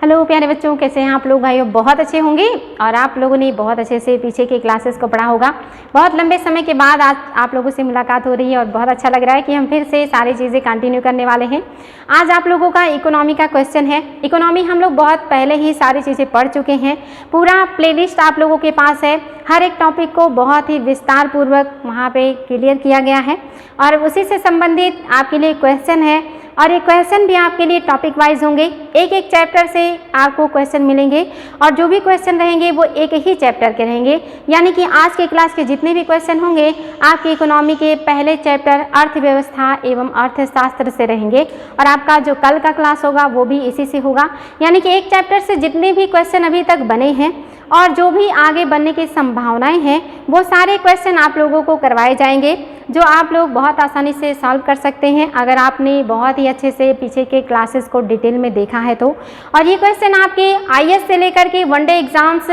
Hello प्यारे बच्चों, कैसे हैं आप लोग? भाइयों बहुत अच्छे होंगे और आप लोगों ने बहुत अच्छे से पीछे के क्लासेस को पढ़ा होगा। बहुत लंबे समय के बाद आज आप लोगों से मुलाकात हो रही है और बहुत अच्छा लग रहा है कि हम फिर से सारी चीज़ें कंटिन्यू करने वाले हैं। आज आप लोगों का इकोनॉमी का क्वेश्चन है। इकोनॉमी हम लोग बहुत पहले ही सारी चीज़ें पढ़ चुके हैं। पूरा प्लेलिस्ट आप लोगों के पास है। हर एक टॉपिक को बहुत ही विस्तार पूर्वक वहाँ पे क्लियर किया गया है और उसी से संबंधित आपके लिए क्वेश्चन है और ये क्वेश्चन भी आपके लिए टॉपिक वाइज होंगे। एक एक चैप्टर से आपको क्वेश्चन मिलेंगे और जो भी क्वेश्चन रहेंगे वो एक ही चैप्टर के रहेंगे, यानी कि आज के क्लास के जितने भी क्वेश्चन होंगे आपके इकोनॉमी के पहले चैप्टर अर्थव्यवस्था एवं अर्थशास्त्र से रहेंगे और आपका जो कल का क्लास होगा वो भी इसी से होगा। यानी कि एक चैप्टर से जितने भी क्वेश्चन अभी तक बने हैं और जो भी आगे बनने की संभावनाएं हैं वो सारे क्वेश्चन आप लोगों को करवाए जाएंगे, जो आप लोग बहुत आसानी से सॉल्व कर सकते हैं अगर आपने बहुत ही अच्छे से पीछे के क्लासेस को डिटेल में देखा है तो। और ये क्वेश्चन आपके आईएएस से लेकर के वनडे एग्जाम्स,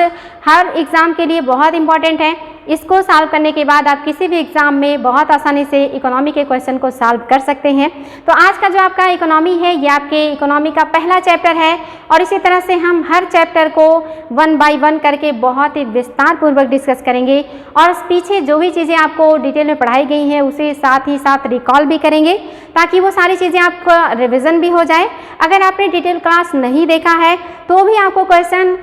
हर एग्ज़ाम के लिए बहुत इंपॉर्टेंट है। इसको सॉल्व करने के बाद आप किसी भी एग्ज़ाम में बहुत आसानी से इकोनॉमी के क्वेश्चन को सॉल्व कर सकते हैं। तो आज का जो आपका इकोनॉमी है ये आपके इकोनॉमी का पहला चैप्टर है और इसी तरह से हम हर चैप्टर को वन बाय वन करके बहुत ही विस्तार पूर्वक डिस्कस करेंगे और पीछे जो भी चीज़ें आपको डिटेल में पढ़ाई गई हैं उसे साथ ही साथ रिकॉल भी करेंगे ताकि वो सारी चीज़ें आपका रिविज़न भी हो जाए। अगर आपने डिटेल क्लास नहीं देखा है तो भी आपको क्वेश्चन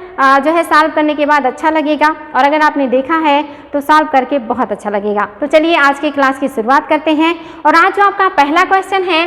जो है सॉल्व करने के बाद अच्छा लगेगा और अगर आपने देखा है तो सॉल्व करके बहुत अच्छा लगेगा। तो चलिए आज की क्लास की शुरुआत करते हैं और आज जो आपका पहला क्वेश्चन है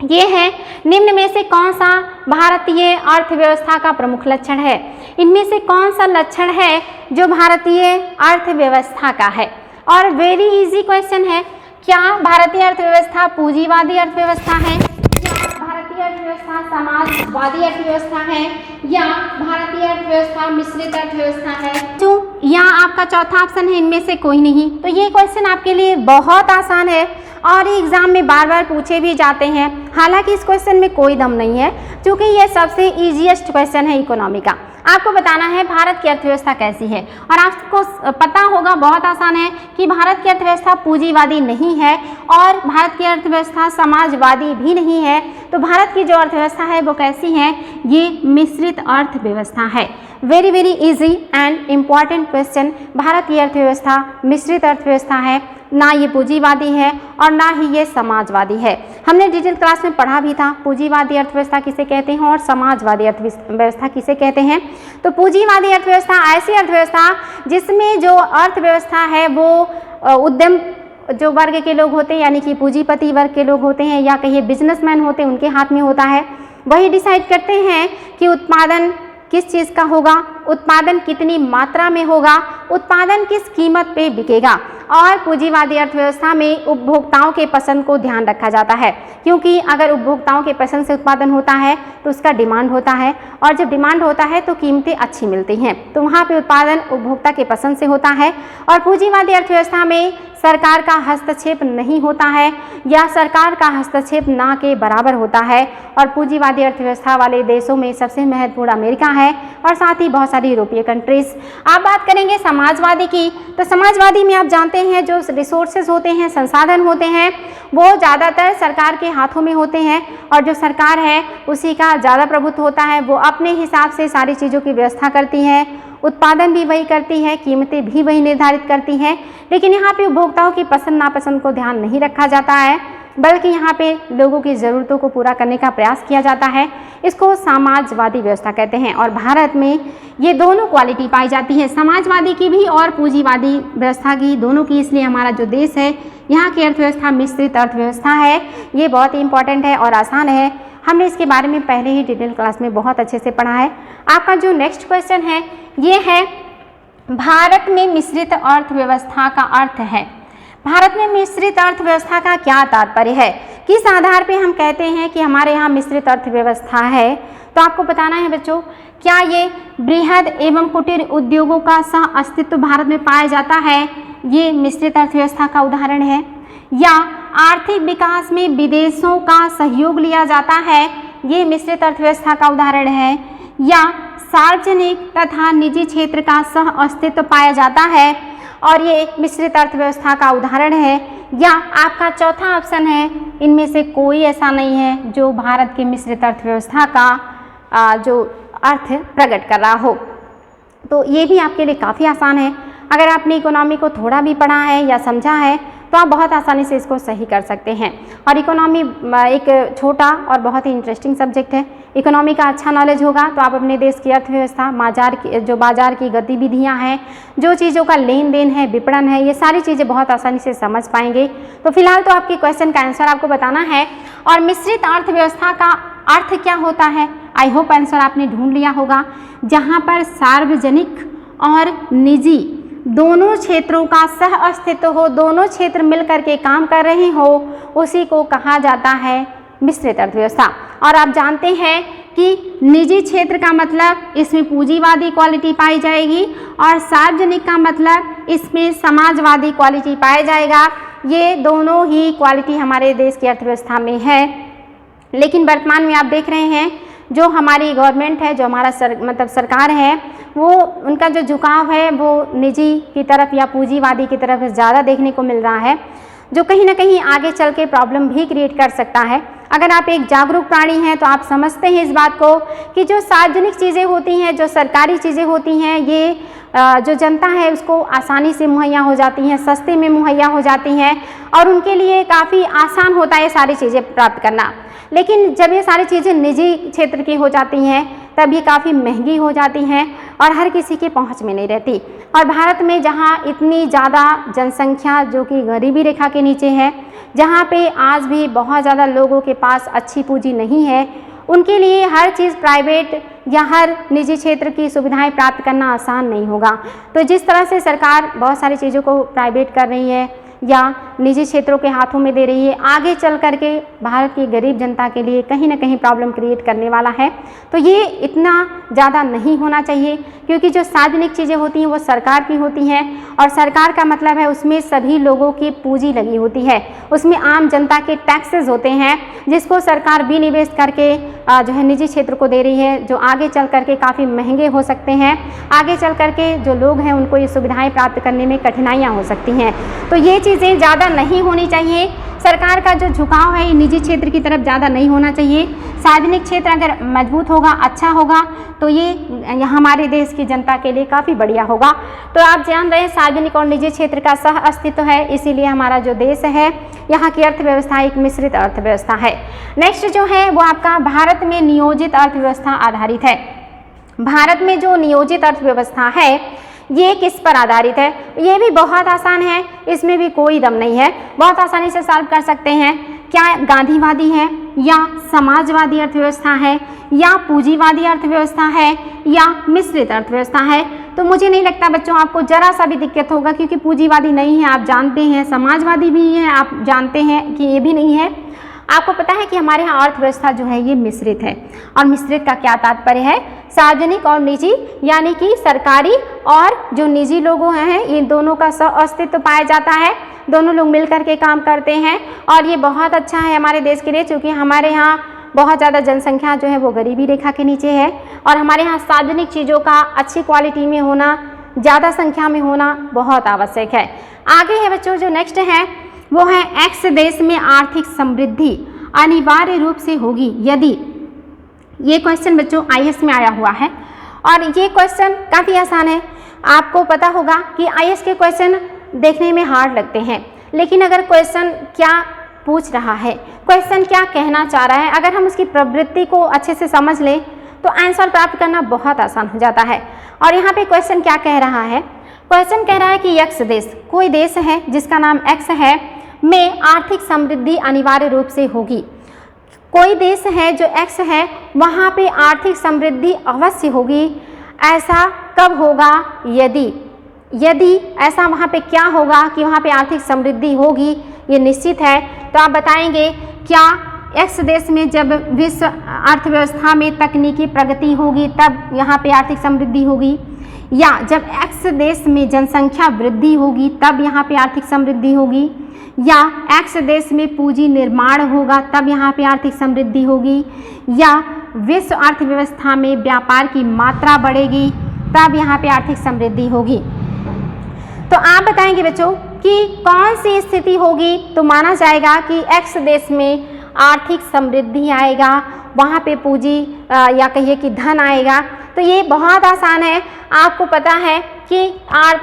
ये है, निम्न में से कौन सा भारतीय अर्थव्यवस्था का प्रमुख लक्षण है? इनमें से कौन सा लक्षण है जो भारतीय अर्थव्यवस्था का है? और वेरी इजी क्वेश्चन है, क्या भारतीय अर्थव्यवस्था पूंजीवादी अर्थव्यवस्था है या भारतीय अर्थव्यवस्था समाजवादी अर्थव्यवस्था है या भारतीय अर्थव्यवस्था मिश्रित अर्थव्यवस्था है? जो या आपका चौथा ऑप्शन है इनमें से कोई नहीं। तो ये क्वेश्चन आपके लिए बहुत आसान है और ये एग्जाम में बार बार पूछे भी जाते हैं। हालांकि इस क्वेश्चन में कोई दम नहीं है क्योंकि ये सबसे इजीएस्ट क्वेश्चन है इकोनॉमी का। आपको बताना है भारत की अर्थव्यवस्था कैसी है और आपको पता होगा, बहुत आसान है कि भारत की अर्थव्यवस्था पूंजीवादी नहीं है और भारत की अर्थव्यवस्था समाजवादी भी नहीं है। तो भारत की जो अर्थव्यवस्था है वो कैसी है? ये मिश्रित अर्थव्यवस्था है। Very very easy and important question. Bharat की अर्थव्यवस्था मिश्रित अर्थव्यवस्था है, ना ये पूंजीवादी है और ना ही ये समाजवादी है। हमने डिटेल क्लास में पढ़ा भी था पूंजीवादी अर्थव्यवस्था किसे कहते हैं और समाजवादी अर्थव्यवस्था किसे कहते हैं। तो पूंजीवादी अर्थव्यवस्था ऐसी अर्थव्यवस्था जिसमें जो अर्थव्यवस्था है वो उद्यम जो वर्ग के लोग होते हैं, यानी कि पूंजीपति वर्ग के लोग होते हैं या कहिए बिजनेसमैन होते हैं, उनके हाथ में होता है। वही डिसाइड करते हैं कि उत्पादन किस चीज़ का होगा, उत्पादन कितनी मात्रा में होगा, उत्पादन किस कीमत पे बिकेगा। और पूंजीवादी अर्थव्यवस्था में उपभोक्ताओं के पसंद को ध्यान रखा जाता है, क्योंकि अगर उपभोक्ताओं के पसंद से उत्पादन होता है तो उसका डिमांड होता है और जब डिमांड होता है तो कीमतें अच्छी मिलती हैं। तो वहाँ पे उत्पादन उपभोक्ता के पसंद से होता है और पूंजीवादी अर्थव्यवस्था में सरकार का हस्तक्षेप नहीं होता है या सरकार का हस्तक्षेप ना के बराबर होता है। और पूंजीवादी अर्थव्यवस्था वाले देशों में सबसे महत्वपूर्ण अमेरिका है और साथ ही बहुत सारी यूरोपीय कंट्रीज। आप बात करेंगे समाजवादी की, तो समाजवादी में आप जानते हैं जो रिसोर्सेज होते हैं, संसाधन होते हैं, वो ज़्यादातर सरकार के हाथों में होते हैं और जो सरकार है उसी का ज़्यादा प्रभुत्व होता है। वो अपने हिसाब से सारी चीज़ों की व्यवस्था करती है, उत्पादन भी वही करती है, कीमतें भी वही निर्धारित करती हैं। लेकिन यहाँ पे उपभोक्ताओं की पसंद नापसंद को ध्यान नहीं रखा जाता है, बल्कि यहाँ पे लोगों की ज़रूरतों को पूरा करने का प्रयास किया जाता है। इसको समाजवादी व्यवस्था कहते हैं और भारत में ये दोनों क्वालिटी पाई जाती है, समाजवादी की भी और पूंजीवादी व्यवस्था की, दोनों की। इसलिए हमारा जो देश है यहाँ की अर्थव्यवस्था मिश्रित अर्थव्यवस्था है। ये बहुत ही इंपॉर्टेंट है और आसान है। हमने इसके बारे में पहले ही डिटेल क्लास में बहुत अच्छे से पढ़ा है। आपका जो नेक्स्ट क्वेश्चन है ये है, भारत में मिश्रित अर्थव्यवस्था का अर्थ है। भारत में मिश्रित अर्थव्यवस्था का क्या तात्पर्य है? किस आधार पे हम कहते हैं कि हमारे यहाँ मिश्रित अर्थव्यवस्था है? तो आपको बताना है बच्चों, क्या ये बृहद एवं कुटीर उद्योगों का सह अस्तित्व भारत में पाया जाता है, ये मिश्रित अर्थव्यवस्था का उदाहरण है? या आर्थिक विकास में विदेशों का सहयोग लिया जाता है, ये मिश्रित अर्थव्यवस्था का उदाहरण है? या सार्वजनिक तथा निजी क्षेत्र का सह अस्तित्व पाया जाता है और ये मिश्रित अर्थव्यवस्था का उदाहरण है? या आपका चौथा ऑप्शन है, इनमें से कोई ऐसा नहीं है जो भारत की मिश्रित अर्थव्यवस्था का जो अर्थ प्रकट कर रहा हो। तो ये भी आपके लिए काफ़ी आसान है। अगर आपने इकोनॉमी को थोड़ा भी पढ़ा है या समझा है तो आप बहुत आसानी से इसको सही कर सकते हैं। और इकोनॉमी एक छोटा और बहुत ही इंटरेस्टिंग सब्जेक्ट है। इकोनॉमी का अच्छा नॉलेज होगा तो आप अपने देश की अर्थव्यवस्था, बाजार की गतिविधियां हैं, जो चीज़ों का लेन देन है, विपणन है, ये सारी चीज़ें बहुत आसानी से समझ पाएंगे। तो फिलहाल तो आपके क्वेश्चन का आंसर आपको बताना है। और मिश्रित अर्थव्यवस्था का अर्थ क्या होता है, आई होप आंसर आपने ढूंढ लिया होगा। जहाँ पर सार्वजनिक और निजी दोनों क्षेत्रों का सह अस्तित्व हो, दोनों क्षेत्र मिलकर के काम कर रहे हो, उसी को कहा जाता है मिश्रित अर्थव्यवस्था। और आप जानते हैं कि निजी क्षेत्र का मतलब इसमें पूंजीवादी क्वालिटी पाई जाएगी और सार्वजनिक का मतलब इसमें समाजवादी क्वालिटी पाया जाएगा। ये दोनों ही क्वालिटी हमारे देश की अर्थव्यवस्था में है। लेकिन वर्तमान में आप देख रहे हैं जो हमारी गवर्नमेंट है, जो हमारा सरकार है, वो उनका जो झुकाव है वो निजी की तरफ या पूंजीवादी की तरफ ज़्यादा देखने को मिल रहा है, जो कहीं ना कहीं आगे चल के प्रॉब्लम भी क्रिएट कर सकता है। अगर आप एक जागरूक प्राणी हैं तो आप समझते हैं इस बात को कि जो सार्वजनिक चीज़ें होती हैं, जो सरकारी चीज़ें होती हैं, ये जो जनता है उसको आसानी से मुहैया हो जाती हैं, सस्ते में मुहैया हो जाती हैं और उनके लिए काफ़ी आसान होता है सारी चीज़ें प्राप्त करना। लेकिन जब ये सारी चीज़ें निजी क्षेत्र की हो जाती हैं तब ये काफ़ी महंगी हो जाती हैं और हर किसी की पहुंच में नहीं रहती। और भारत में जहाँ इतनी ज़्यादा जनसंख्या जो कि गरीबी रेखा के नीचे है, जहाँ पे आज भी बहुत ज़्यादा लोगों के पास अच्छी पूंजी नहीं है, उनके लिए हर चीज़ प्राइवेट या हर निजी क्षेत्र की सुविधाएं प्राप्त करना आसान नहीं होगा। तो जिस तरह से सरकार बहुत सारी चीज़ों को प्राइवेट कर रही है या निजी क्षेत्रों के हाथों में दे रही है, आगे चल करके भारत की गरीब जनता के लिए कहीं ना कहीं प्रॉब्लम क्रिएट करने वाला है। तो ये इतना ज़्यादा नहीं होना चाहिए, क्योंकि जो सार्वजनिक चीज़ें होती हैं वो सरकार की होती हैं और सरकार का मतलब है उसमें सभी लोगों की पूंजी लगी होती है, उसमें आम जनता के टैक्सेस होते हैं जिसको सरकार विनिवेश करके जो है निजी क्षेत्र को दे रही है, जो आगे चल करके काफ़ी महंगे हो सकते हैं। आगे चल करके जो लोग हैं उनको ये सुविधाएँ प्राप्त करने में कठिनाइयाँ हो सकती हैं। तो ये चीज़ें ज़्यादा नहीं होनी चाहिए। सरकार का जो झुकाव है ये निजी क्षेत्र की तरफ ज़्यादा नहीं होना चाहिए। सार्वजनिक क्षेत्र अगर मजबूत होगा, अच्छा होगा, तो ये हमारे देश की जनता के लिए काफ़ी बढ़िया होगा। तो आप जान रहे हैं सार्वजनिक और निजी क्षेत्र का सह अस्तित्व है, इसीलिए हमारा जो देश है यहाँ की अर्थव्यवस्था एक मिश्रित अर्थव्यवस्था है। नेक्स्ट जो है वो आपका भारत में नियोजित अर्थव्यवस्था आधारित है। भारत में जो नियोजित अर्थव्यवस्था है ये किस पर आधारित है? ये भी बहुत आसान है, इसमें भी कोई दम नहीं है, बहुत आसानी से सॉल्व कर सकते हैं। क्या गांधीवादी है या समाजवादी अर्थव्यवस्था है या पूंजीवादी अर्थव्यवस्था है या मिश्रित अर्थव्यवस्था है? तो मुझे नहीं लगता बच्चों आपको जरा सा भी दिक्कत होगा, क्योंकि पूंजीवादी नहीं है आप जानते हैं, समाजवादी भी है आप जानते हैं कि ये भी नहीं है। आपको पता है कि हमारे यहाँ अर्थव्यवस्था जो है ये मिश्रित है। और मिश्रित का क्या तात्पर्य है? सार्वजनिक और निजी, यानी कि सरकारी और जो निजी लोग हैं इन दोनों का सह अस्तित्व पाया जाता है, दोनों लोग मिलकर के काम करते हैं। और ये बहुत अच्छा है हमारे देश के लिए, क्योंकि हमारे यहाँ बहुत ज़्यादा जनसंख्या जो है वो गरीबी रेखा के नीचे है और हमारे यहाँ सार्वजनिक चीज़ों का अच्छी क्वालिटी में होना, ज़्यादा संख्या में होना बहुत आवश्यक है। आगे है बच्चों जो नेक्स्ट है वो है एक्स देश में आर्थिक समृद्धि अनिवार्य रूप से होगी यदि। ये क्वेश्चन बच्चों आईएएस में आया हुआ है और ये क्वेश्चन काफ़ी आसान है। आपको पता होगा कि आईएएस के क्वेश्चन देखने में हार्ड लगते हैं, लेकिन अगर क्वेश्चन क्या पूछ रहा है, क्वेश्चन क्या कहना चाह रहा है, अगर हम उसकी प्रवृत्ति को अच्छे से समझ लें तो आंसर प्राप्त करना बहुत आसान हो जाता है। और यहाँ पे क्वेश्चन क्या कह रहा है? क्वेश्चन कह रहा है कि एक्स देश, कोई देश है जिसका नाम एक्स है, में आर्थिक समृद्धि अनिवार्य रूप से होगी। कोई देश है जो एक्स है वहाँ पे आर्थिक समृद्धि अवश्य होगी। ऐसा कब होगा? यदि ऐसा वहाँ पे क्या होगा कि वहाँ पे आर्थिक समृद्धि होगी, ये निश्चित है। तो आप बताएंगे क्या एक्स देश में जब विश्व अर्थव्यवस्था में तकनीकी प्रगति होगी तब यहाँ पे आर्थिक समृद्धि होगी, या जब एक्स देश में जनसंख्या वृद्धि होगी तब यहाँ पे आर्थिक समृद्धि होगी, या एक्स देश में पूंजी निर्माण होगा तब यहाँ पे आर्थिक समृद्धि होगी, या विश्व अर्थव्यवस्था में व्यापार की मात्रा बढ़ेगी तब यहाँ पे आर्थिक समृद्धि होगी। तो आप बताएंगे बच्चों कि कौन सी स्थिति होगी तो माना जाएगा कि एक्स देश में आर्थिक समृद्धि आएगा, वहाँ पे पूंजी या कहिए कि धन आएगा। तो ये बहुत आसान है। आपको पता है कि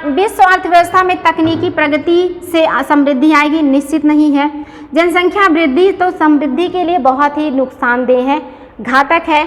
विश्व अर्थव्यवस्था में तकनीकी प्रगति से समृद्धि आएगी, निश्चित नहीं है। जनसंख्या वृद्धि तो समृद्धि के लिए बहुत ही नुकसानदेह है, घातक है।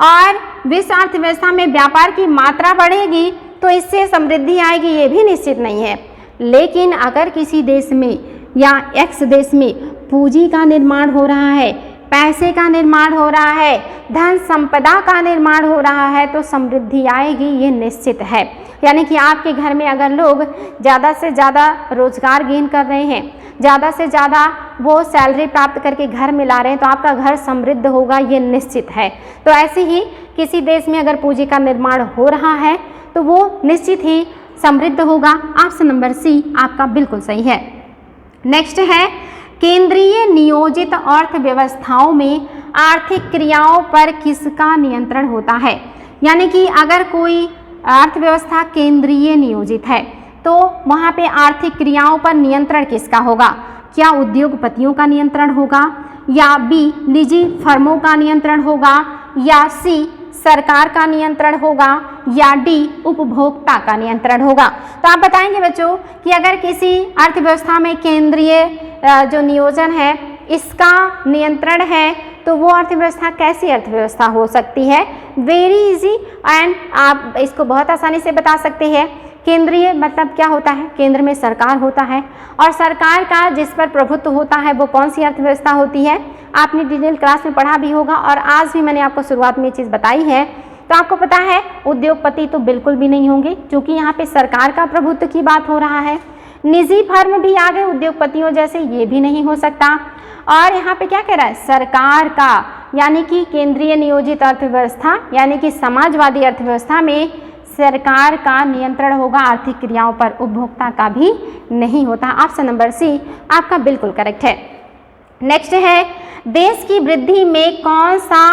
और विश्व अर्थव्यवस्था में व्यापार की मात्रा बढ़ेगी तो इससे समृद्धि आएगी, ये भी निश्चित नहीं है। लेकिन अगर किसी देश में या एक्स देश में पूंजी का निर्माण हो रहा है, पैसे का निर्माण हो रहा है, धन संपदा का निर्माण हो रहा है, तो समृद्धि आएगी, ये निश्चित है। यानी कि आपके घर में अगर लोग ज़्यादा से ज़्यादा रोजगार गेन कर रहे हैं, ज़्यादा से ज़्यादा वो सैलरी प्राप्त करके घर में ला रहे हैं, तो आपका घर समृद्ध होगा, ये निश्चित है। तो ऐसे ही किसी देश में अगर पूंजी का निर्माण हो रहा है तो वो निश्चित ही समृद्ध होगा। ऑप्शन नंबर सी आपका बिल्कुल सही है। नेक्स्ट है, केंद्रीय नियोजित अर्थव्यवस्थाओं में आर्थिक क्रियाओं पर किसका नियंत्रण होता है। यानी कि अगर कोई अर्थव्यवस्था केंद्रीय नियोजित है तो वहाँ पे आर्थिक क्रियाओं पर नियंत्रण किसका होगा? क्या उद्योगपतियों का नियंत्रण होगा, या बी निजी फर्मों का नियंत्रण होगा, या सी सरकार का नियंत्रण होगा, या डी उपभोक्ता का नियंत्रण होगा। तो आप बताएंगे बच्चों कि अगर किसी अर्थव्यवस्था में केंद्रीय जो नियोजन है इसका नियंत्रण है तो वो अर्थव्यवस्था कैसी अर्थव्यवस्था हो सकती है? वेरी इजी एंड आप इसको बहुत आसानी से बता सकते हैं। केंद्रीय मतलब क्या होता है? केंद्र में सरकार होता है और सरकार का जिस पर प्रभुत्व होता है वो कौन सी अर्थव्यवस्था होती है? आपने डिटेल क्लास में पढ़ा भी होगा और आज भी मैंने आपको शुरुआत में ये चीज़ बताई है। तो आपको पता है उद्योगपति तो बिल्कुल भी नहीं होंगे क्योंकि यहाँ पे सरकार का प्रभुत्व की बात हो रहा है। निजी फर्म भी आ गए उद्योगपतियों जैसे, ये भी नहीं हो सकता। और यहाँ पे क्या कह रहा है? सरकार का, यानी कि केंद्रीय नियोजित अर्थव्यवस्था यानी कि समाजवादी अर्थव्यवस्था में सरकार का नियंत्रण होगा आर्थिक क्रियाओं पर, उपभोक्ता का भी नहीं होता। ऑप्शन नंबर सी आपका बिल्कुल करेक्ट है। नेक्स्ट है, देश की वृद्धि में कौन सा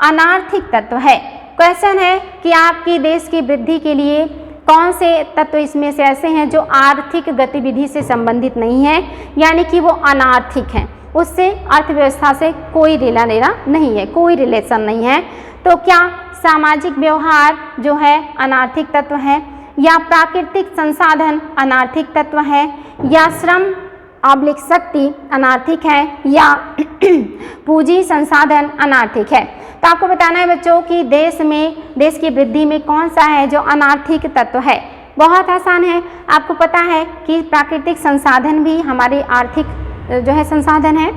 अनार्थिक तत्व है? क्वेश्चन है कि आपकी देश की वृद्धि के लिए कौन से तत्व इसमें से ऐसे हैं जो आर्थिक गतिविधि से संबंधित नहीं है, यानी कि वो अनार्थिक हैं, उससे अर्थव्यवस्था से कोई लेना देना नहीं है, कोई रिलेशन नहीं है। तो क्या सामाजिक व्यवहार जो है अनार्थिक तत्व है, या प्राकृतिक संसाधन अनार्थिक तत्व है, या श्रम ऑब्लिक शक्ति अनार्थिक है, या पूंजी संसाधन अनार्थिक है? तो आपको बताना है बच्चों कि देश की वृद्धि में कौन सा है जो अनार्थिक तत्व है। बहुत आसान है, आपको पता है कि प्राकृतिक संसाधन भी हमारे आर्थिक जो है संसाधन है,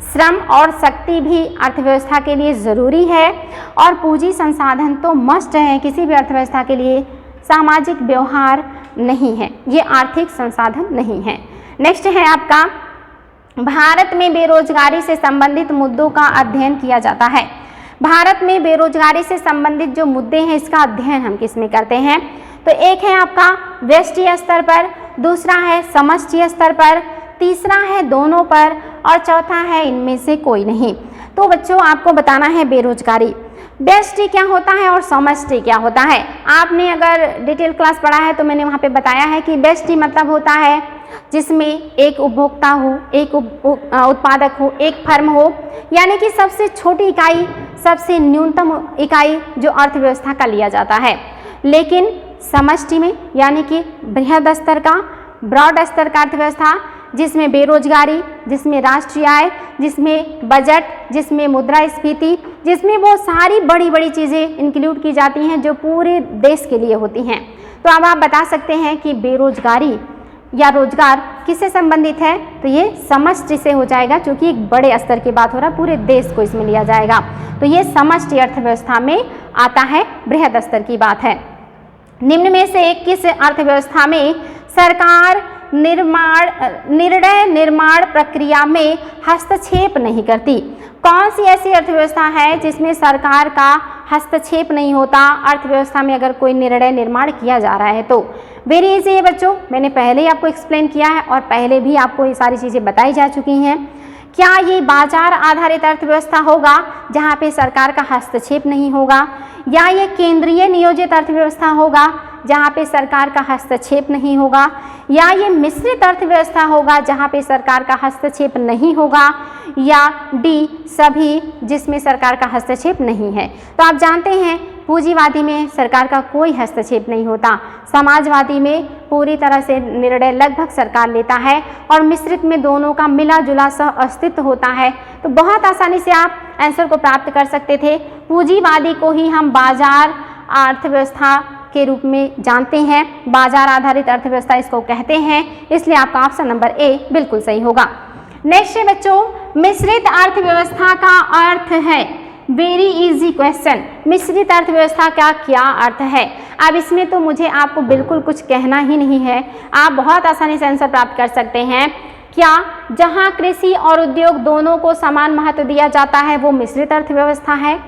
श्रम और शक्ति भी अर्थव्यवस्था के लिए ज़रूरी है, और पूंजी संसाधन तो मस्ट है किसी भी अर्थव्यवस्था के लिए, सामाजिक व्यवहार नहीं है, ये आर्थिक संसाधन नहीं है। नेक्स्ट है आपका, भारत में बेरोजगारी से संबंधित मुद्दों का अध्ययन किया जाता है। भारत में बेरोजगारी से संबंधित जो मुद्दे हैं इसका अध्ययन हम किस में करते हैं? तो एक है आपका व्यष्टि स्तर पर, दूसरा है समष्टि स्तर पर, तीसरा है दोनों पर, और चौथा है इनमें से कोई नहीं। तो बच्चों आपको बताना है बेरोजगारी, व्यष्टि क्या होता है और समष्टि क्या होता है। आपने अगर डिटेल क्लास पढ़ा है तो मैंने वहाँ पे बताया है कि व्यष्टि मतलब होता है जिसमें एक उपभोक्ता हो, एक उत्पादक हो, एक फर्म हो, यानी कि सबसे छोटी इकाई, सबसे न्यूनतम इकाई जो अर्थव्यवस्था का लिया जाता है। लेकिन समष्टि में यानी कि बृहद स्तर का, ब्रॉड स्तर का अर्थव्यवस्था, जिसमें बेरोजगारी, जिसमें राष्ट्रीय आय, जिसमें बजट, जिसमें मुद्रास्फीति, जिसमें वो सारी बड़ी बड़ी चीज़ें इंक्लूड की जाती हैं जो पूरे देश के लिए होती हैं। तो अब आप बता सकते हैं कि बेरोजगारी या रोजगार किससे संबंधित है? तो ये समष्टि से हो जाएगा क्योंकि एक बड़े स्तर की बात हो रहा है, पूरे देश को इसमें लिया जाएगा। तो ये समष्टि अर्थव्यवस्था में आता है, बृहद स्तर की बात है। निम्न में से किस अर्थव्यवस्था में सरकार निर्णय निर्माण प्रक्रिया में हस्तक्षेप नहीं करती? कौन सी ऐसी अर्थव्यवस्था है जिसमें सरकार का हस्तक्षेप नहीं होता अर्थव्यवस्था में अगर कोई निर्णय निर्माण किया जा रहा है? तो वेरी इजी है बच्चों, मैंने पहले ही आपको एक्सप्लेन किया है और पहले भी आपको ये सारी चीज़ें बताई जा चुकी हैं। क्या ये बाजार आधारित अर्थव्यवस्था होगा जहाँ पे सरकार का हस्तक्षेप नहीं होगा, या ये केंद्रीय नियोजित अर्थव्यवस्था होगा जहाँ पे सरकार का हस्तक्षेप नहीं होगा, या ये मिश्रित अर्थव्यवस्था होगा जहाँ पे सरकार का हस्तक्षेप नहीं होगा, या डी सभी जिसमें सरकार का हस्तक्षेप नहीं है। तो आप जानते हैं पूंजीवादी में सरकार का कोई हस्तक्षेप नहीं होता, समाजवादी में पूरी तरह से निर्णय लगभग सरकार लेता है, और मिश्रित में दोनों का मिला जुला सह अस्तित्व होता है। तो बहुत आसानी से आप आंसर को प्राप्त कर सकते थे। पूंजीवादी को ही हम बाजार अर्थव्यवस्था के रूप में जानते हैं, बाजार आधारित अर्थव्यवस्था इसको कहते हैं, इसलिए आपका ऑप्शन नंबर ए बिल्कुल सही होगा। नेक्स्ट है बच्चों, मिश्रित अर्थव्यवस्था का अर्थ है, वेरी इजी क्वेश्चन, मिश्रित अर्थव्यवस्था का क्या अर्थ है। अब इसमें तो मुझे आपको बिल्कुल कुछ कहना ही नहीं है, आप बहुत आसानी से आंसर प्राप्त कर सकते हैं। क्या जहां कृषि और उद्योग दोनों को समान महत्व दिया जाता है वो मिश्रित अर्थव्यवस्था है,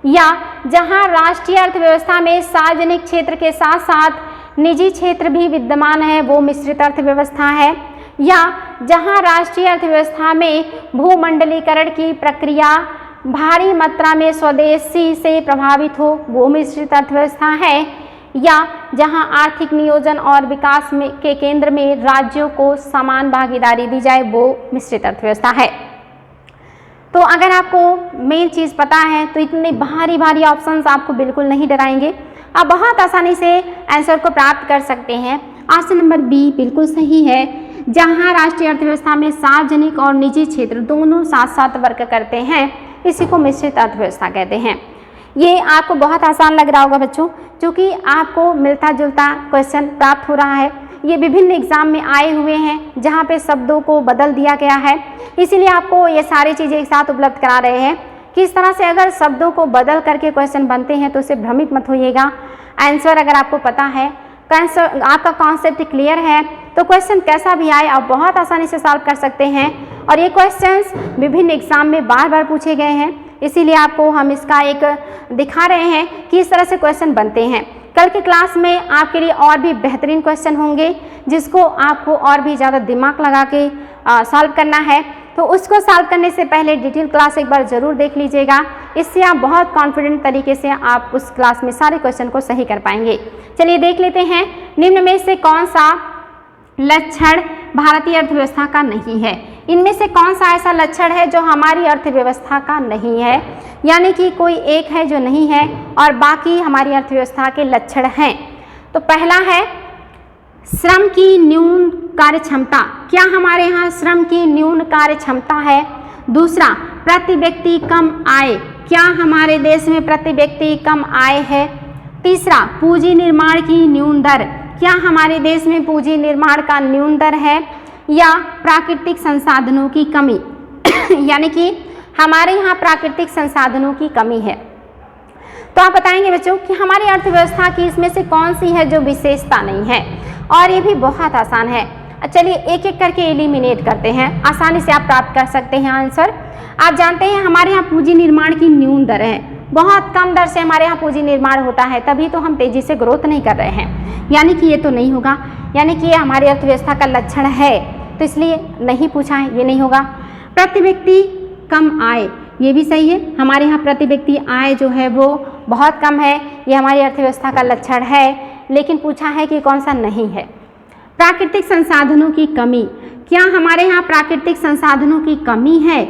या जहां राष्ट्रीय अर्थव्यवस्था में सार्वजनिक क्षेत्र के साथ साथ निजी क्षेत्र भी विद्यमान है वो मिश्रित अर्थव्यवस्था है, या जहां राष्ट्रीय अर्थव्यवस्था में भूमंडलीकरण की प्रक्रिया भारी मात्रा में स्वदेशी से प्रभावित हो वो मिश्रित अर्थव्यवस्था है, या जहां आर्थिक नियोजन और विकास में के केंद्र में राज्यों को समान भागीदारी दी जाए वो मिश्रित अर्थव्यवस्था है। तो अगर आपको मेन चीज़ पता है तो इतने भारी भारी ऑप्शंस आपको बिल्कुल नहीं डराएंगे, आप बहुत आसानी से आंसर को प्राप्त कर सकते हैं। ऑप्शन नंबर बी बिल्कुल सही है, जहां राष्ट्रीय अर्थव्यवस्था में सार्वजनिक और निजी क्षेत्र दोनों साथ साथ वर्क करते हैं इसी को मिश्रित अर्थव्यवस्था कहते हैं। ये आपको बहुत आसान लग रहा होगा बच्चों, क्योंकि आपको मिलता जुलता क्वेश्चन प्राप्त हो रहा है, ये विभिन्न एग्जाम में आए हुए हैं जहाँ पे शब्दों को बदल दिया गया है, इसीलिए आपको ये सारी चीज़ें एक साथ उपलब्ध करा रहे हैं कि इस तरह से अगर शब्दों को बदल करके क्वेश्चन बनते हैं तो उससे भ्रमित मत होइएगा। आंसर अगर आपको पता है, आपका कॉन्सेप्ट क्लियर है तो क्वेश्चन कैसा भी आए आप बहुत आसानी से सॉल्व कर सकते हैं, और ये क्वेश्चंस विभिन्न एग्जाम में बार बार पूछे गए हैं, इसीलिए आपको हम इसका एक दिखा रहे हैं कि इस तरह से क्वेश्चन बनते हैं। कल की क्लास में आपके लिए और भी बेहतरीन क्वेश्चन होंगे जिसको आपको और भी ज़्यादा दिमाग लगा के सॉल्व करना है, तो उसको सॉल्व करने से पहले डिटेल क्लास एक बार ज़रूर देख लीजिएगा, इससे आप बहुत कॉन्फिडेंट तरीके से आप उस क्लास में सारे क्वेश्चन को सही कर पाएंगे। चलिए देख लेते हैं, निम्न में से कौन सा लक्षण भारतीय अर्थव्यवस्था का नहीं है। इनमें से कौन सा ऐसा लक्षण है जो हमारी अर्थव्यवस्था का नहीं है, यानी कि कोई एक है जो नहीं है और बाकी हमारी अर्थव्यवस्था के लक्षण हैं। तो पहला है श्रम की न्यून कार्य क्षमता, क्या हमारे यहाँ श्रम की न्यून कार्य क्षमता है। दूसरा, प्रति व्यक्ति कम आय, क्या हमारे देश में प्रति व्यक्ति कम आय है। तीसरा, पूंजी निर्माण की न्यून दर, क्या हमारे देश में पूंजी निर्माण का न्यून दर है। या प्राकृतिक संसाधनों की कमी यानी कि हमारे यहाँ प्राकृतिक संसाधनों की कमी है। तो आप बताएंगे बच्चों कि हमारी अर्थव्यवस्था की इसमें से कौन सी है जो विशेषता नहीं है, और ये भी बहुत आसान है। चलिए एक एक करके एलिमिनेट करते हैं, आसानी से आप प्राप्त कर सकते हैं आंसर। आप जानते हैं हमारे यहाँ पूंजी निर्माण की न्यून दर है, बहुत कम दर से हमारे यहाँ पूंजी निर्माण होता है, तभी तो हम तेजी से ग्रोथ नहीं कर रहे हैं, यानी कि ये तो नहीं होगा, यानी कि ये हमारी अर्थव्यवस्था का लक्षण है, तो इसलिए नहीं पूछा है, ये नहीं होगा। प्रति व्यक्ति कम आय, ये भी सही है, हमारे यहाँ प्रति व्यक्ति आय जो है वो बहुत कम है, ये हमारी अर्थव्यवस्था का लक्षण है, लेकिन पूछा है कि कौन सा नहीं है। प्राकृतिक संसाधनों की कमी, क्या हमारे यहाँ प्राकृतिक संसाधनों की कमी है।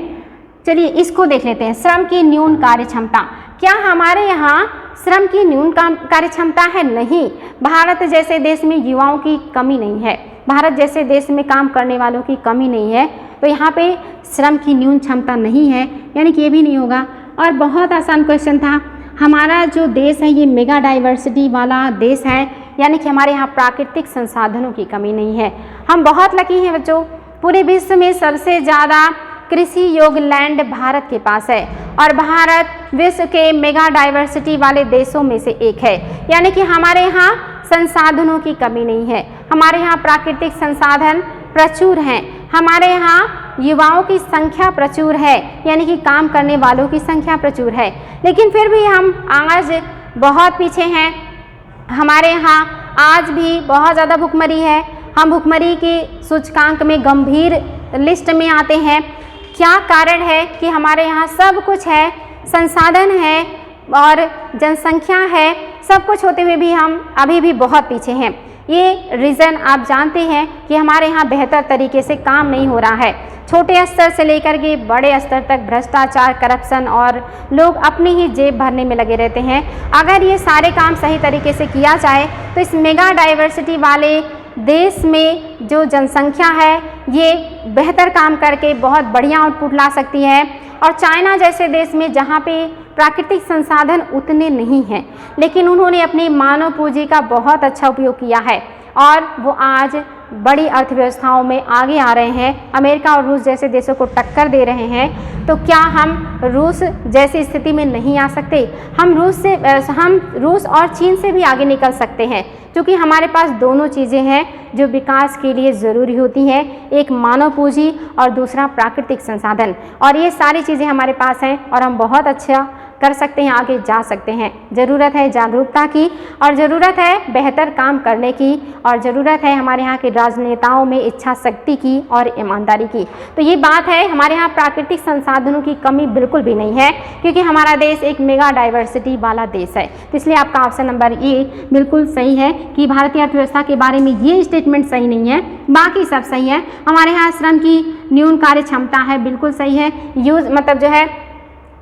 चलिए इसको देख लेते हैं, श्रम की न्यून कार्य क्षमता, क्या हमारे यहाँ श्रम की न्यून कार्य क्षमता है। नहीं, भारत जैसे देश में युवाओं की कमी नहीं है, भारत जैसे देश में काम करने वालों की कमी नहीं है, तो यहाँ पे श्रम की न्यून क्षमता नहीं है, यानी कि ये भी नहीं होगा। और बहुत आसान क्वेश्चन था, हमारा जो देश है ये मेगा डाइवर्सिटी वाला देश है, यानी कि हमारे यहाँ प्राकृतिक संसाधनों की कमी नहीं है। हम बहुत लकी हैं बच्चों, पूरे विश्व में सबसे ज़्यादा कृषि योग्य लैंड भारत के पास है, और भारत विश्व के मेगा डाइवर्सिटी वाले देशों में से एक है, यानी कि हमारे यहाँ संसाधनों की कमी नहीं है, हमारे यहाँ प्राकृतिक संसाधन प्रचुर हैं, हमारे यहाँ युवाओं की संख्या प्रचुर है, यानी कि काम करने वालों की संख्या प्रचुर है, लेकिन फिर भी हम आज बहुत पीछे हैं। हमारे यहाँ आज भी बहुत ज़्यादा भुखमरी है, हम भुखमरी की सूचकांक में गंभीर लिस्ट में आते हैं। क्या कारण है कि हमारे यहाँ सब कुछ है, संसाधन है और जनसंख्या है, सब कुछ होते हुए भी हम अभी भी बहुत पीछे हैं। ये रीज़न आप जानते हैं कि हमारे यहाँ बेहतर तरीके से काम नहीं हो रहा है। छोटे स्तर से लेकर के बड़े स्तर तक भ्रष्टाचार, करप्शन और लोग अपनी ही जेब भरने में लगे रहते हैं। अगर ये सारे काम सही तरीके से किया जाए तो इस मेगा डाइवर्सिटी वाले देश में जो जनसंख्या है ये बेहतर काम करके बहुत बढ़िया आउटपुट ला सकती है। और चाइना जैसे देश में जहाँ पे प्राकृतिक संसाधन उतने नहीं हैं, लेकिन उन्होंने अपनी मानव पूंजी का बहुत अच्छा उपयोग किया है और वो आज बड़ी अर्थव्यवस्थाओं में आगे आ रहे हैं, अमेरिका और रूस जैसे देशों को टक्कर दे रहे हैं। तो क्या हम रूस जैसी स्थिति में नहीं आ सकते? हम रूस और चीन से भी आगे निकल सकते हैं, क्योंकि हमारे पास दोनों चीज़ें हैं जो विकास के लिए ज़रूरी होती हैं, एक मानव पूंजी और दूसरा प्राकृतिक संसाधन। और ये सारी चीज़ें हमारे पास हैं और हम बहुत अच्छा कर सकते हैं, आगे जा सकते हैं। ज़रूरत है जागरूकता की और ज़रूरत है बेहतर काम करने की और ज़रूरत है हमारे यहाँ के राजनेताओं में इच्छा शक्ति की और ईमानदारी की। तो ये बात है, हमारे यहाँ प्राकृतिक संसाधनों की कमी बिल्कुल भी नहीं है, क्योंकि हमारा देश एक मेगा डाइवर्सिटी वाला देश है। तो इसलिए आपका ऑप्शन नंबर ए बिल्कुल सही है कि भारतीय अर्थव्यवस्था के बारे में ये स्टेटमेंट सही नहीं है, बाकी सब सही है। हमारे यहाँ श्रम की न्यून कार्य क्षमता है, बिल्कुल सही है।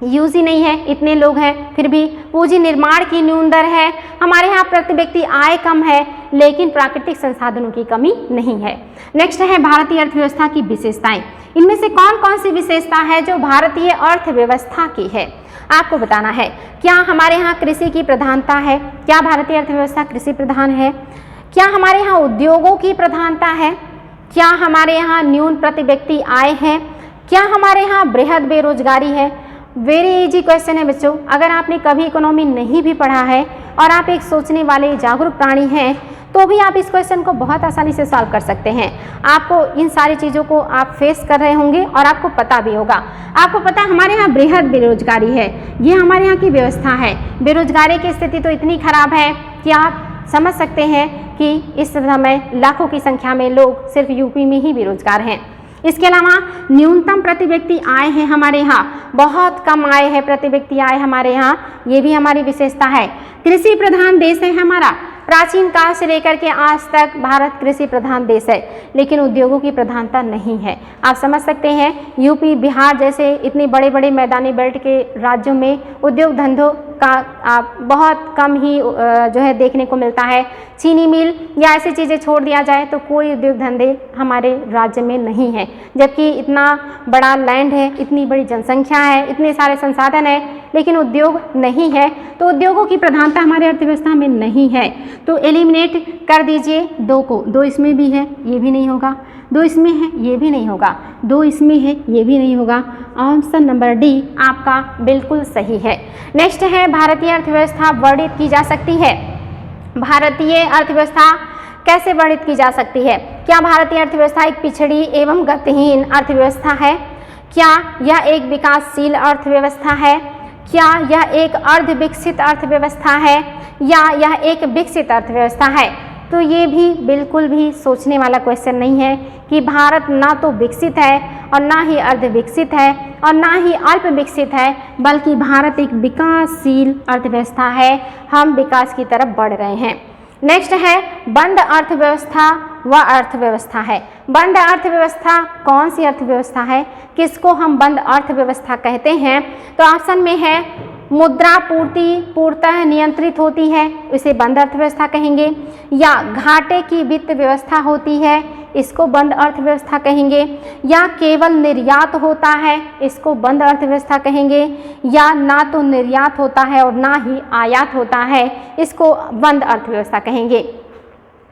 यूज़ ही नहीं है, इतने लोग हैं फिर भी। पूंजी निर्माण की न्यून दर है, हमारे यहाँ प्रति व्यक्ति आय कम है, लेकिन प्राकृतिक संसाधनों की कमी नहीं है। नेक्स्ट है भारतीय अर्थव्यवस्था की विशेषताएं। इनमें से कौन कौन सी विशेषता है जो भारतीय अर्थव्यवस्था की है, आपको बताना है। क्या हमारे यहाँ कृषि की प्रधानता है? क्या भारतीय अर्थव्यवस्था कृषि प्रधान है? क्या हमारे यहाँ उद्योगों की प्रधानता है? क्या हमारे यहाँ न्यून प्रति व्यक्ति आय है? क्या हमारे यहाँ बृहद बेरोजगारी है? वेरी इजी क्वेश्चन है बच्चों। अगर आपने कभी इकोनॉमी नहीं भी पढ़ा है और आप एक सोचने वाले जागरूक प्राणी हैं, तो भी आप इस क्वेश्चन को बहुत आसानी से सॉल्व कर सकते हैं। आपको इन सारी चीज़ों को आप फेस कर रहे होंगे और आपको पता भी होगा। आपको पता हमारे यहाँ बृहद बेरोजगारी है, ये हमारे यहाँ की व्यवस्था है। बेरोजगारी की स्थिति तो इतनी खराब है कि आप समझ सकते हैं कि इस समय लाखों की संख्या में लोग सिर्फ यूपी में ही बेरोजगार हैं। इसके अलावा न्यूनतम प्रति व्यक्ति आय है हमारे यहाँ, बहुत कम आय है प्रति व्यक्ति आय हमारे यहाँ, ये भी हमारी विशेषता है। कृषि प्रधान देश है हमारा, प्राचीन काल से लेकर के आज तक भारत कृषि प्रधान देश है, लेकिन उद्योगों की प्रधानता नहीं है। आप समझ सकते हैं यूपी, बिहार जैसे इतने बड़े बड़े मैदानी बेल्ट के राज्यों में उद्योग धंधों का बहुत कम ही जो है देखने को मिलता है। चीनी मिल या ऐसी चीज़ें छोड़ दिया जाए तो कोई उद्योग धंधे हमारे राज्य में नहीं है, जबकि इतना बड़ा लैंड है, इतनी बड़ी जनसंख्या है, इतने सारे संसाधन है, लेकिन उद्योग नहीं है। तो उद्योगों की प्रधानता हमारे अर्थव्यवस्था में नहीं है। तो एलिमिनेट कर दीजिए दो को, दो इसमें भी है, ये भी नहीं होगा, दो इसमें है, ये भी नहीं होगा, दो इसमें है, ये भी नहीं होगा। ऑप्शन नंबर डी आपका बिल्कुल सही है। नेक्स्ट है भारतीय अर्थव्यवस्था वर्णित की जा सकती है। भारतीय अर्थव्यवस्था कैसे वर्णित की जा सकती है? क्या भारतीय अर्थव्यवस्था एक पिछड़ी एवं गतिहीन अर्थव्यवस्था है? क्या यह एक विकासशील अर्थव्यवस्था है? क्या यह एक अर्ध विकसित अर्थव्यवस्था है या यह एक विकसित अर्थव्यवस्था है? तो ये भी बिल्कुल भी सोचने वाला क्वेश्चन नहीं है कि भारत ना तो विकसित है और ना ही अर्ध विकसित है और ना ही अल्प विकसित है, बल्कि भारत एक विकासशील अर्थव्यवस्था है। हम विकास की तरफ बढ़ रहे हैं। नेक्स्ट है बंद अर्थव्यवस्था व अर्थव्यवस्था है। बंद अर्थव्यवस्था कौन सी अर्थव्यवस्था है? किसको हम बंद अर्थव्यवस्था कहते हैं? तो ऑप्शन में है मुद्रा पूर्ति पूर्णतः नियंत्रित होती है, इसे बंद अर्थव्यवस्था कहेंगे, या घाटे की वित्त व्यवस्था होती है, इसको बंद अर्थव्यवस्था कहेंगे, या केवल निर्यात होता है, इसको बंद अर्थव्यवस्था कहेंगे, या ना तो निर्यात होता है और ना ही आयात होता है, इसको बंद अर्थव्यवस्था कहेंगे।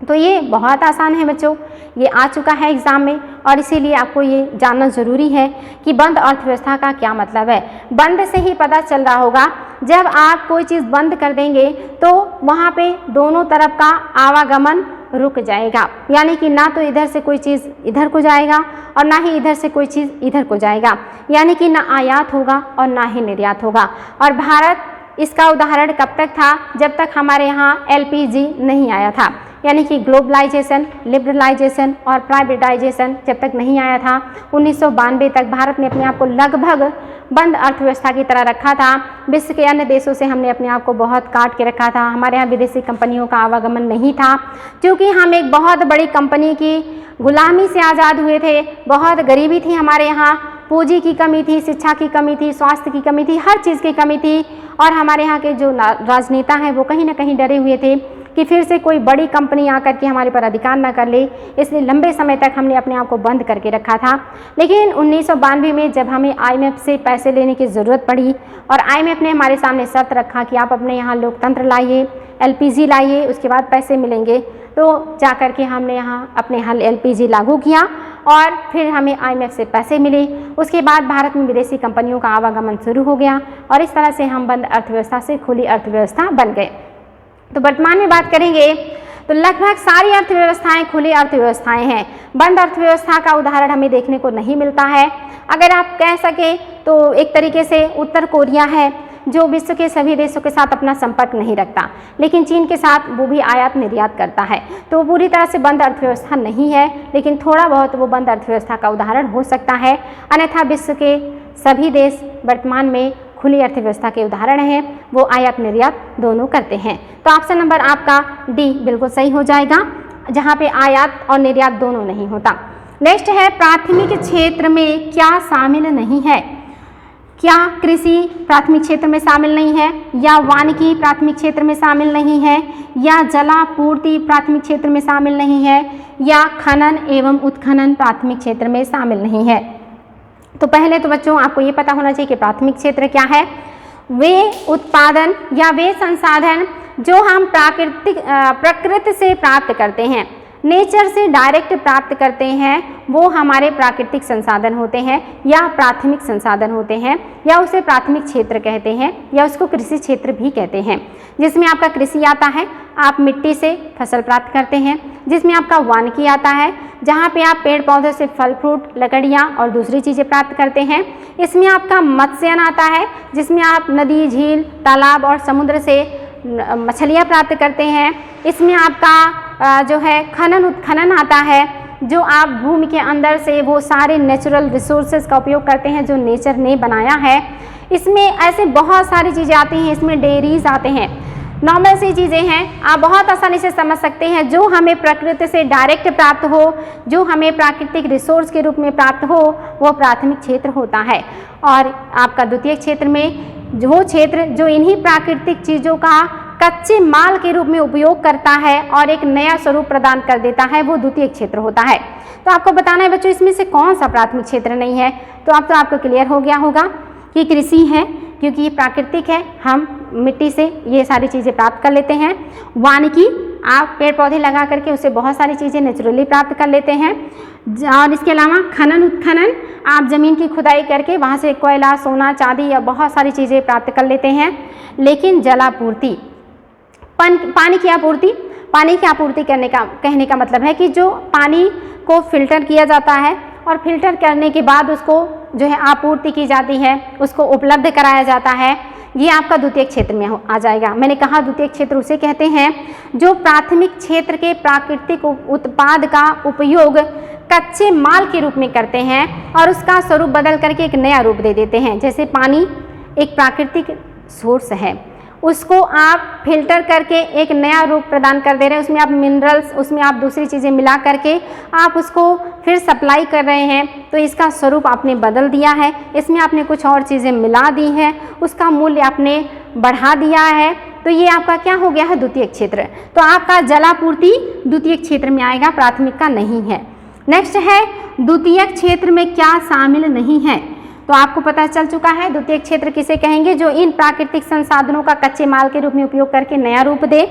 तो ये बहुत आसान है बच्चों, ये आ चुका है एग्ज़ाम में और इसीलिए आपको ये जानना ज़रूरी है कि बंद अर्थव्यवस्था का क्या मतलब है। बंद से ही पता चल रहा होगा, जब आप कोई चीज़ बंद कर देंगे तो वहाँ पे दोनों तरफ का आवागमन रुक जाएगा, यानी कि ना तो इधर से कोई चीज़ इधर को जाएगा और ना ही इधर से कोई चीज़ इधर को जाएगा, यानी कि ना आयात होगा और ना ही निर्यात होगा। और भारत इसका उदाहरण कब तक था? जब तक हमारे यहाँ LPG नहीं आया था। यानी कि ग्लोबलाइजेशन, लिबरलाइजेशन और प्राइवेटाइजेशन जब तक नहीं आया था, 1992 तक भारत ने अपने आप को लगभग बंद अर्थव्यवस्था की तरह रखा था। विश्व के अन्य देशों से हमने अपने आप को बहुत काट के रखा था। हमारे यहाँ विदेशी कंपनियों का आवागमन नहीं था, क्योंकि हम एक बहुत बड़ी कंपनी की गुलामी से आज़ाद हुए थे। बहुत गरीबी थी हमारे यहाँ, पूंजी की कमी थी, शिक्षा की कमी थी, स्वास्थ्य की कमी थी, हर चीज़ की कमी थी। और हमारे यहाँ के जो राजनेता हैं वो कहीं ना कहीं डरे हुए थे कि फिर से कोई बड़ी कंपनी आकर के हमारे पर अधिकार न कर ले, इसलिए लंबे समय तक हमने अपने आप को बंद करके रखा था। लेकिन 1992 में जब हमें IMF से पैसे लेने की ज़रूरत पड़ी और IMF ने हमारे सामने शर्त रखा कि आप अपने यहाँ लोकतंत्र लाइए, LPG लाइए, उसके बाद पैसे मिलेंगे, तो जाकर के हमने यहाँ अपने हल LPG लागू किया और फिर हमें IMF से पैसे मिले। उसके बाद भारत में विदेशी कंपनियों का आवागमन शुरू हो गया और इस तरह से हम बंद अर्थव्यवस्था से खुली अर्थव्यवस्था बन गए। तो वर्तमान में बात करेंगे तो लगभग सारी अर्थव्यवस्थाएं खुली अर्थव्यवस्थाएं हैं। बंद अर्थव्यवस्था का उदाहरण हमें देखने को नहीं मिलता है। अगर आप कह सकें तो एक तरीके से उत्तर कोरिया है, जो विश्व के सभी देशों के साथ अपना संपर्क नहीं रखता, लेकिन चीन के साथ वो भी आयात निर्यात करता है। तो वो पूरी तरह से बंद अर्थव्यवस्था नहीं है, लेकिन थोड़ा बहुत वो बंद अर्थव्यवस्था का उदाहरण हो सकता है। अन्यथा विश्व के सभी देश वर्तमान में खुली अर्थव्यवस्था के उदाहरण हैं, वो आयात निर्यात दोनों करते हैं। तो ऑप्शन नंबर आपका डी बिल्कुल सही हो जाएगा, जहाँ पे आयात और निर्यात दोनों नहीं होता। नेक्स्ट है प्राथमिक क्षेत्र में क्या शामिल नहीं है। क्या कृषि प्राथमिक क्षेत्र में शामिल नहीं है, या वानिकी प्राथमिक क्षेत्र में शामिल नहीं है, या जलापूर्ति प्राथमिक क्षेत्र में शामिल नहीं है, या खनन एवं उत्खनन प्राथमिक क्षेत्र में शामिल नहीं है। तो पहले तो बच्चों आपको ये पता होना चाहिए कि प्राथमिक क्षेत्र क्या है। वे उत्पादन या वे संसाधन जो हम प्रकृति से प्राप्त करते हैं, नेचर से डायरेक्ट प्राप्त करते हैं, वो हमारे प्राकृतिक संसाधन होते हैं या प्राथमिक संसाधन होते हैं, या उसे प्राथमिक क्षेत्र कहते हैं, या उसको कृषि क्षेत्र भी कहते हैं। जिसमें आपका कृषि आता है, आप मिट्टी से फसल प्राप्त करते हैं। जिसमें आपका वानिकी आता है, जहाँ पे आप पेड़ पौधों से फल फ्रूट, लकड़ियाँ और दूसरी चीज़ें प्राप्त करते हैं। इसमें आपका मत्स्यन आता है, जिसमें आप नदी, झील, तालाब और समुद्र से मछलियाँ प्राप्त करते हैं। इसमें आपका जो है खनन उत्खनन आता है, जो आप भूमि के अंदर से वो सारे नेचुरल रिसोर्सेज का उपयोग करते हैं जो नेचर ने बनाया है। इसमें ऐसे बहुत सारी चीज़ें आती हैं, इसमें डेयरीज आते हैं, नॉर्मल सी चीज़ें हैं, आप बहुत आसानी से समझ सकते हैं। जो हमें प्रकृति से डायरेक्ट प्राप्त हो, जो हमें प्राकृतिक रिसोर्स के रूप में प्राप्त हो, वो प्राथमिक क्षेत्र होता है। और आपका द्वितीय क्षेत्र में वो क्षेत्र जो इन्हीं प्राकृतिक चीज़ों का कच्चे माल के रूप में उपयोग करता है और एक नया स्वरूप प्रदान कर देता है, वो द्वितीय क्षेत्र होता है। तो आपको बताना है बच्चों, इसमें से कौन सा प्राथमिक क्षेत्र नहीं है। तो अब तो आपको क्लियर हो गया होगा कि कृषि है, क्योंकि ये प्राकृतिक है, हम मिट्टी से ये सारी चीज़ें प्राप्त कर लेते हैं। वानिकी, आप पेड़ पौधे लगा करके उससे बहुत सारी चीज़ें नेचुरली प्राप्त कर लेते हैं। और इसके अलावा खनन उत्खनन, आप ज़मीन की खुदाई करके वहाँ से कोयला, सोना, चांदी या बहुत सारी चीज़ें प्राप्त कर लेते हैं। लेकिन जलापूर्ति, पानी की आपूर्ति कहने का मतलब है कि जो पानी को फिल्टर किया जाता है और फिल्टर करने के बाद उसको जो है आपूर्ति की जाती है, उसको उपलब्ध कराया जाता है, ये आपका द्वितीय क्षेत्र में आ जाएगा। मैंने कहा द्वितीय क्षेत्र उसे कहते हैं जो प्राथमिक क्षेत्र के प्राकृतिक उत्पाद का उपयोग कच्चे माल के रूप में करते हैं और उसका स्वरूप बदल करके एक नया रूप दे देते हैं। जैसे पानी एक प्राकृतिक सोर्स है, उसको आप फिल्टर करके एक नया रूप प्रदान कर दे रहे हैं, उसमें आप मिनरल्स, उसमें आप दूसरी चीज़ें मिला करके आप उसको फिर सप्लाई कर रहे हैं, तो इसका स्वरूप आपने बदल दिया है, इसमें आपने कुछ और चीज़ें मिला दी हैं, उसका मूल्य आपने बढ़ा दिया है, तो ये आपका क्या हो गया है, द्वितीय क्षेत्र। तो आपका जलापूर्ति द्वितीय क्षेत्र में आएगा, प्राथमिक का नहीं है। नेक्स्ट है द्वितीय क्षेत्र में क्या शामिल नहीं है। तो आपको पता चल चुका है द्वितीय क्षेत्र किसे कहेंगे, जो इन प्राकृतिक संसाधनों का कच्चे माल के रूप में उपयोग करके नया रूप दे।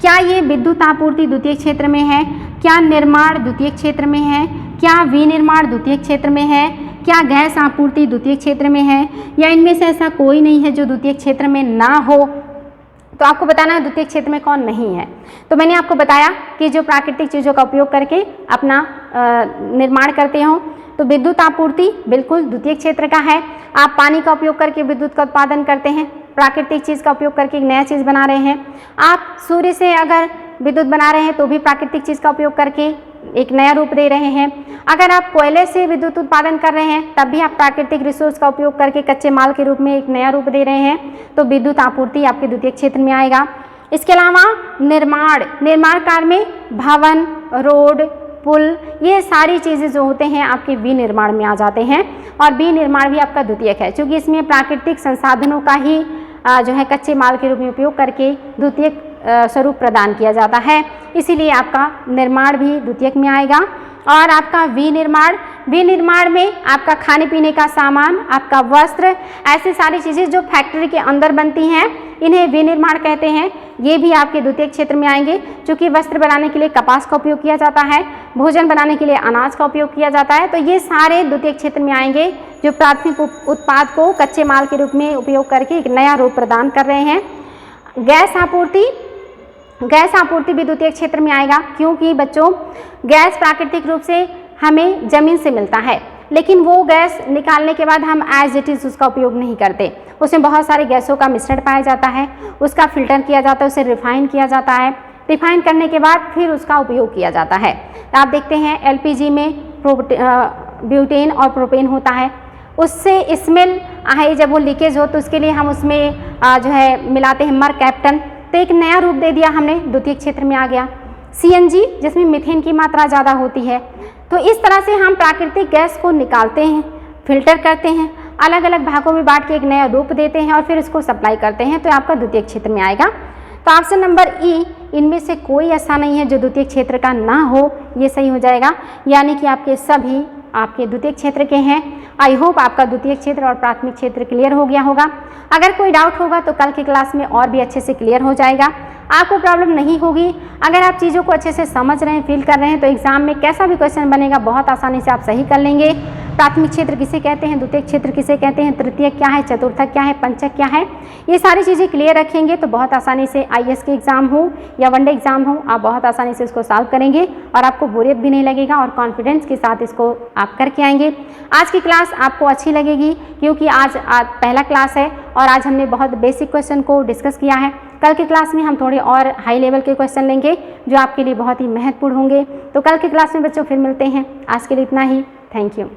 क्या ये विद्युत आपूर्ति द्वितीय क्षेत्र में है, क्या निर्माण द्वितीय क्षेत्र में है, क्या विनिर्माण द्वितीय क्षेत्र में है, क्या गैस आपूर्ति द्वितीय क्षेत्र में है, या इनमें से ऐसा कोई नहीं है जो द्वितीय क्षेत्र में ना हो। तो आपको बताना है द्वितीय क्षेत्र में कौन नहीं है। तो मैंने आपको बताया कि जो प्राकृतिक चीज़ों का उपयोग करके अपना निर्माण करते हो, तो विद्युत आपूर्ति बिल्कुल द्वितीय क्षेत्र का है। आप पानी का उपयोग करके विद्युत का उत्पादन करते हैं, प्राकृतिक चीज़ का उपयोग करके एक नया चीज़ बना रहे हैं। आप सूर्य से अगर विद्युत बना रहे हैं तो भी प्राकृतिक चीज़ का उपयोग करके एक नया रूप दे रहे हैं। अगर आप कोयले से विद्युत उत्पादन कर रहे हैं तब भी आप प्राकृतिक रिसोर्स का उपयोग करके कच्चे माल के रूप में एक नया रूप दे रहे हैं, तो विद्युत आपूर्ति आपके द्वितीयक क्षेत्र में आएगा। इसके अलावा निर्माण कार्य में भवन, रोड, पुल, ये सारी चीज़ें जो होते हैं आपके विनिर्माण में आ जाते हैं, और विनिर्माण भी आपका द्वितीयक है, क्योंकि इसमें प्राकृतिक संसाधनों का ही जो है कच्चे माल के रूप में उपयोग करके द्वितीयक स्वरूप प्रदान किया जाता है, इसीलिए आपका निर्माण भी द्वितीयक में आएगा। और आपका विनिर्माण में आपका खाने पीने का सामान, आपका वस्त्र, ऐसी सारी चीज़ें जो फैक्ट्री के अंदर बनती हैं इन्हें विनिर्माण कहते हैं, ये भी आपके द्वितीयक क्षेत्र में आएंगे। क्योंकि वस्त्र बनाने के लिए कपास का उपयोग किया जाता है, भोजन बनाने के लिए अनाज का उपयोग किया जाता है, तो ये सारे द्वितीयक क्षेत्र में आएंगे जो प्राथमिक उत्पाद को कच्चे माल के रूप में उपयोग करके एक नया रूप प्रदान कर रहे हैं। गैस आपूर्ति भी द्वितीयक क्षेत्र में आएगा, क्योंकि बच्चों गैस प्राकृतिक रूप से हमें जमीन से मिलता है, लेकिन वो गैस निकालने के बाद हम एज इट इज़ उसका उपयोग नहीं करते, उसमें बहुत सारे गैसों का मिश्रण पाया जाता है, उसका फिल्टर किया जाता है, उसे रिफाइन किया जाता है, रिफाइन करने के बाद फिर उसका उपयोग किया जाता है। तो आप देखते हैं एलपीजी में ब्यूटेन और प्रोपेन होता है, उससे स्मेल आए जब वो लीकेज हो तो उसके लिए हम उसमें जो है मिलाते हैं मरकैप्टन, तो एक नया रूप दे दिया हमने, द्वितीयक क्षेत्र में आ गया। सीएनजी जिसमें मीथेन की मात्रा ज़्यादा होती है, तो इस तरह से हम प्राकृतिक गैस को निकालते हैं, फिल्टर करते हैं, अलग अलग भागों में बांट के एक नया रूप देते हैं और फिर उसको सप्लाई करते हैं, तो आपका द्वितीयक क्षेत्र में आएगा। तो ऑप्शन नंबर ई, इनमें से कोई ऐसा नहीं है जो द्वितीयक क्षेत्र का ना हो, ये सही हो जाएगा, यानी कि आपके सभी आपके द्वितीयक क्षेत्र के हैं। आई होप आपका द्वितीयक क्षेत्र और प्राथमिक क्षेत्र क्लियर हो गया होगा। अगर कोई डाउट होगा तो कल की क्लास में और भी अच्छे से क्लियर हो जाएगा, आपको प्रॉब्लम नहीं होगी। अगर आप चीज़ों को अच्छे से समझ रहे हैं, फील कर रहे हैं, तो एग्जाम में कैसा भी क्वेश्चन बनेगा बहुत आसानी से आप सही कर लेंगे। प्राथमिक क्षेत्र किसे कहते हैं, द्वितीयक क्षेत्र किसे कहते हैं, तृतीयक क्या है, चतुर्थक क्या है, पंचक क्या है, ये सारी चीज़ें क्लियर रखेंगे तो बहुत आसानी से आईएएस के एग्जाम हो या वनडे एग्जाम हो, आप बहुत आसानी से इसको सॉल्व करेंगे और आपको बोरियत भी नहीं लगेगा और कॉन्फिडेंस के साथ इसको आप करके आएंगे। आज की क्लास आपको अच्छी लगेगी क्योंकि आज पहला क्लास है और आज हमने बहुत बेसिक क्वेश्चन को डिस्कस किया है। कल की क्लास में हम थोड़े और हाई लेवल के क्वेश्चन लेंगे जो आपके लिए बहुत ही महत्वपूर्ण होंगे। तो कल की क्लास में बच्चों फिर मिलते हैं। आज के लिए इतना ही। Thank you.